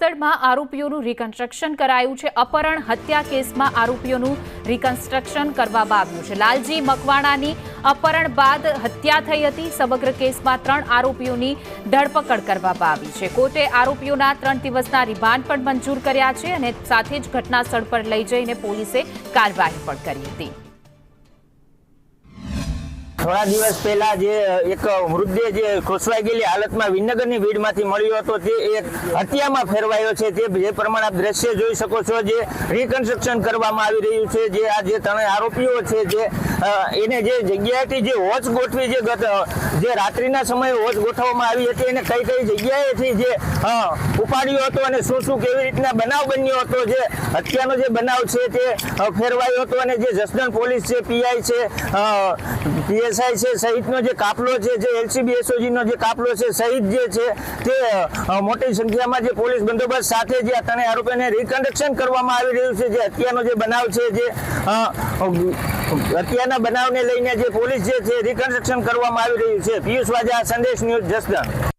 જસદણમાં આરોપીઓનું reconstruction કરાયું છે। અપહરણ હત્યા કેસમાં આરોપીઓનું રિકન્સ્ટ્રક્શન કરવામાં આવ્યું છે। લાલજી મકવાણાની અપહરણ બાદ હત્યા થઈ હતી। સમગ્ર કેસમાં 3 આરોપીઓની ધરપકડ કરવામાં આવી છે। કોર્ટે આરોપીઓના 3 દિવસના રિમાન્ડ પણ મંજૂર કર્યા છે અને સાથે જ ઘટના સ્થળ પર લઈ જઈને પોલીસે કાર્યવાહી પણ કરી હતી। થોડા દિવસ પહેલા જે એક મૃતદેહ જે ખોસવાઈ ગયેલી હાલતમાં વિનગરની ભીડમાંથી મળ્યો હતો તે એક હત્યામાં ફેરવાયો છે। તે જે પ્રમાણે આપ દ્રશ્ય જોઈ શકો છો, જે રિકન્સ્ટ્રક્શન કરવામાં આવી રહ્યું છે। જે આ જે 3 આરોપીઓ છે જે એને જે જગ્યાએથી જે વોચ ગોઠવી જે રાત્રિના સમયે વોચ ગોઠવવામાં આવી હતી એને કઈ કઈ જગ્યાએથી જે ઉપાડ્યો હતો અને શું કેવી રીતના બનાવ બન્યો હતો, જે હત્યાનો જે બનાવ છે તે ફેરવાયો હતો અને જે જસદણ પોલીસ છે, પીઆઈ છે, પીએસઆઈ છે સહિતનો જે કાફલો છે, જે એલસીબી એસઓજીનો જે કાફલો છે સહિત જે છે તે મોટી સંખ્યામાં જે પોલીસ બંદોબસ્ત સાથે જે 3 આરોપીઓને રિકન્સ્ટ્રક્શન કરવામાં આવી રહ્યું છે। જે હત્યાનો જે બનાવ છે, જે હત્યાના બનાવને લઈને જે પોલીસ જે છે રિકન્સ્ટ્રક્શન કરવામાં આવી રહ્યું છે। પિયુષ વાજા, સંદેશ ન્યૂઝ, જસદણ।